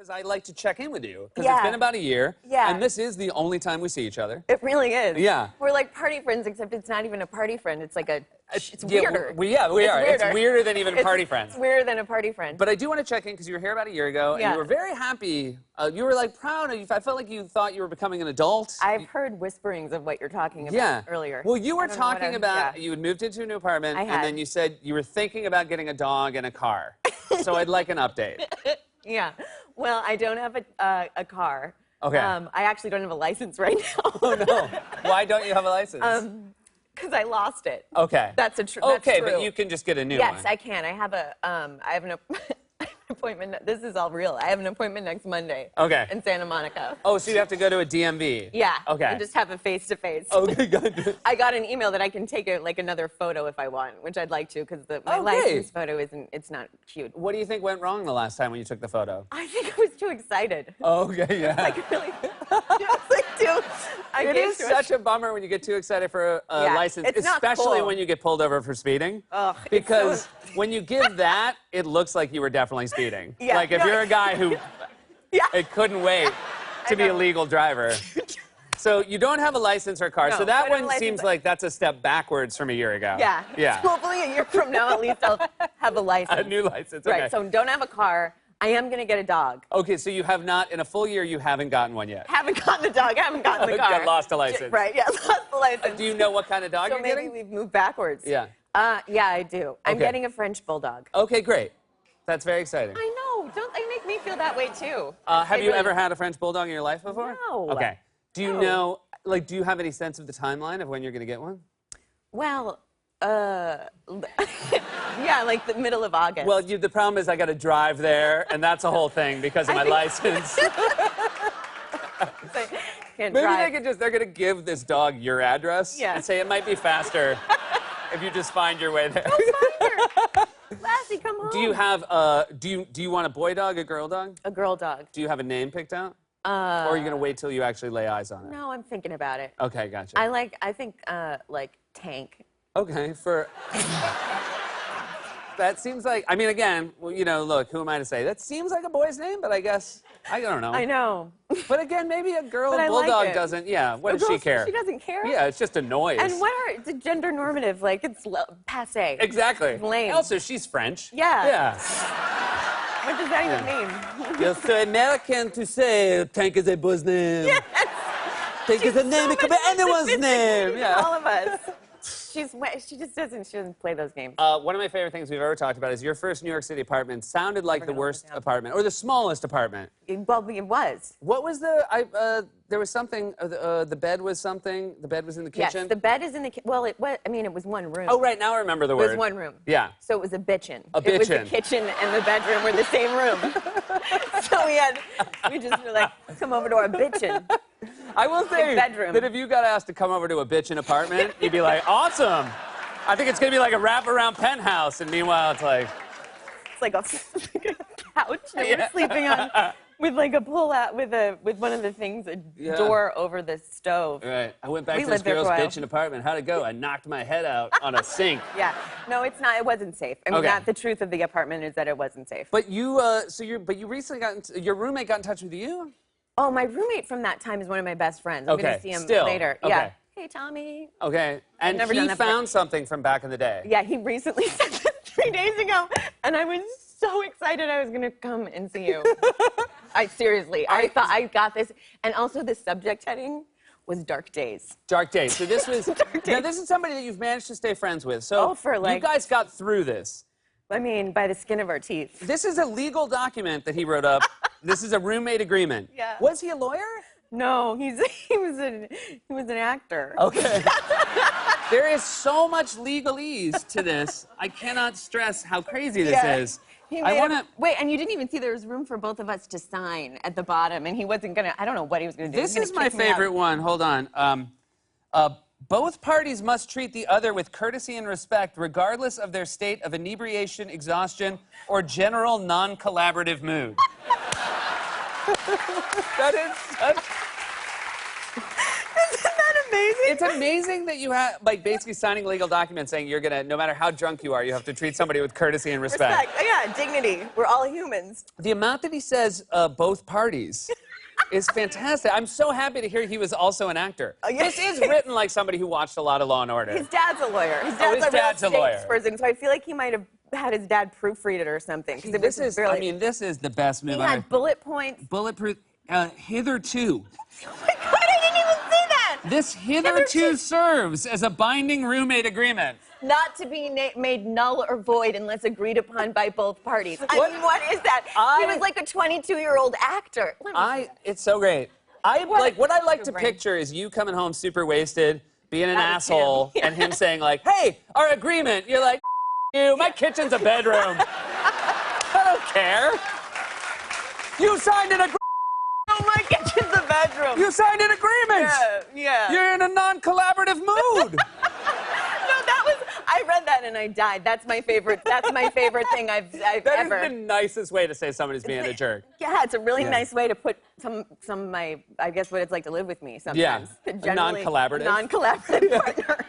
is I like to check in with you because Yeah. it's been about a year. Yeah. And this is the only time we see each other. It really is. Yeah. We're like party friends, except it's not even a party friend. It's like it's Yeah, weirder. we are. It's weirder than even party friends. It's weirder than a party friend. But I do want to check in because you were here about a year ago and Yeah. you were very happy. You were like proud. I felt like you thought you were becoming an adult. I've heard whisperings of what you're talking about earlier. Well, you were I don't know what talking I'm- about yeah. you had moved into a new apartment I and had. then you said you were thinking about getting a dog and a car. So I'd like an update. Yeah. Well, I don't have a car. Okay. I actually don't have a license right now. Oh no. Why don't you have a license? Because I lost it. Okay. That's true. Okay, but you can just get a new one. Yes, I can. I have an appointment. This is all real. I have an appointment next Monday. Okay. In Santa Monica. Oh, so you have to go to a DMV? Yeah. Okay. And just have a face-to-face. Okay, good. I got an email that I can take another photo if I want, which I'd like to, because my Oh, license great. photo it's not cute. What do you think went wrong the last time when you took the photo? I think I was too excited. Okay, yeah. Like really, I was like too. It is such a bummer when you get too excited for a Yeah, license, it's not especially cool. when you get pulled over for speeding. Ugh, it's because so- when you give that, it looks like you were definitely speeding. Yeah, Like if no, you're a guy who Yeah. it couldn't wait to be a know. legal driver. So you don't have a license or a car. No, so I that don't have a one license. seems like that's a step backwards from a year ago. Yeah. Yeah. Hopefully a year from now, at least I'll have a license. A new license. Okay. Right. So don't have a car. I am gonna get a dog. Okay, so you have not, in a full year, you haven't gotten one yet. Haven't gotten the dog. Haven't gotten the You car. lost a license. Right. Yeah. Lost the license. Do you know what kind of dog So you're maybe getting? we've moved backwards. Yeah. Yeah, I do. I'm Okay. getting a French bulldog. Okay, great. That's very exciting. I know. Don't they make me feel that way too? Have They you really- ever had a French bulldog in your life before? No. Okay. Do you No. know, like, do you have any sense of the timeline of when you're going to get one? Well, yeah, like the middle of August. Well, the problem is I got to drive there, and that's a whole thing because of my license. Can't Maybe drive. they're going to give this dog your address Yeah. and say it might be faster if you just find your way there. Lassie, come home. Do you have, do you want a boy dog, a girl dog? a girl dog? Do you have a name picked out? Or are you going to wait till you actually lay eyes on it? No, I'm thinking about it. Okay, gotcha. I think like Tank. Okay, that seems like, I mean, again, well, you know, look, who am I to say? That seems like a boy's name, but I guess, I don't know. I know. But again, maybe a girl But I like bulldog it. doesn't, yeah, what A does she girl- care? She doesn't care. Yeah, it's just a noise. And what are the gender normative? Like it's passe. Exactly. Lame. Also, she's French. Yeah. Yeah. What does that even mean? You're so American to say Tank is a boy's name. Yes. Tank is a name, it could be anyone's name. Yeah. All of us. She doesn't play those games. One of my favorite things we've ever talked about is your first New York City apartment sounded like the worst apartment, or the smallest apartment. Well, it was. What was there was something, the bed was something, the bed was in the kitchen? Yes, the bed is in the kitchen. Well, it was. I mean, it was one room. Oh, right, now I remember the It word. was one room. Yeah. So it was a bitchin. A It was the bitchin'. kitchen and the bedroom were the same room. So we just were like, come over to our bitchin. I will say bedroom. that if you got asked to come over to a bitchin' apartment, you'd be like, awesome. I think it's going to be like a wraparound penthouse, and meanwhile, it's like... It's like a couch that we're sleeping on with like a pull out with one of the things, a door over the stove. Right. I went back We to this lived there girl's for a while. bitchin' apartment. How'd it go? I knocked my head out on a sink. Yeah. No, it's not. It wasn't safe. I mean, Okay. the truth of the apartment is that it wasn't safe. But you, you recently your roommate got in touch with you? Oh, my roommate from that time is one of my best friends. I'm Okay, going to see him still. later. Okay. Yeah. Hey, Tommy. Okay. And never he done that found something from back in the day. Yeah, he recently said this 3 days ago, and I was so excited I was going to come and see you. Seriously, I thought I got this. And also the subject heading was Dark Days. Dark Days. So this was... Dark Now, Days. this is somebody that you've managed to stay friends with. So Oh, for, like- you guys got through this. I mean, by the skin of our teeth. This is a legal document that he wrote up. This is a roommate agreement. Yeah. Was he a lawyer? No, he was an actor. Okay. There is so much legalese to this. I cannot stress how crazy this is. He I made want to... Wait, and you didn't even see there was room for both of us to sign at the bottom, and he wasn't gonna. I don't know what he was gonna do. This is my favorite one. Hold on. Both parties must treat the other with courtesy and respect, regardless of their state of inebriation, exhaustion, or general non-collaborative mood. That is such... Isn't that amazing? It's amazing that you have, like, basically signing legal documents saying you're gonna, no matter how drunk you are, you have to treat somebody with courtesy and respect. Yeah, dignity. We're all humans. The amount that he says both parties is fantastic. I'm so happy to hear he was also an actor. Yeah. This is written like somebody who watched a lot of Law and Order. His dad's a lawyer. His his dad's a real lawyer. estate person, so I feel like he might have had his dad proofread it or something. 'Cause it This was is, really, I mean, this is the best he movie. had bullet points. Bulletproof, hitherto. Oh my God, I didn't even see that. This hitherto serves as a binding roommate agreement. Not to be made null or void unless agreed upon by both parties. I What? mean, what is that? He was like a 22-year-old actor. It's so great. What I like to brain. picture is you coming home super wasted, being an That was him. asshole, and him saying like, "Hey, our agreement." You're like, "You, my kitchen's a bedroom. I don't care. You signed an agreement. Oh, my kitchen's a bedroom. You signed an agreement. Yeah. You're in a non-collaborative mood." No, that was. I read that and I died. That's my favorite. That's my favorite thing I've That ever. is the nicest way to say somebody's being a jerk. Yeah, it's a really Yeah. nice way to put some of my, I guess, what it's like to live with me sometimes. Yeah, a Generally, non-collaborative. Non-collaborative partner.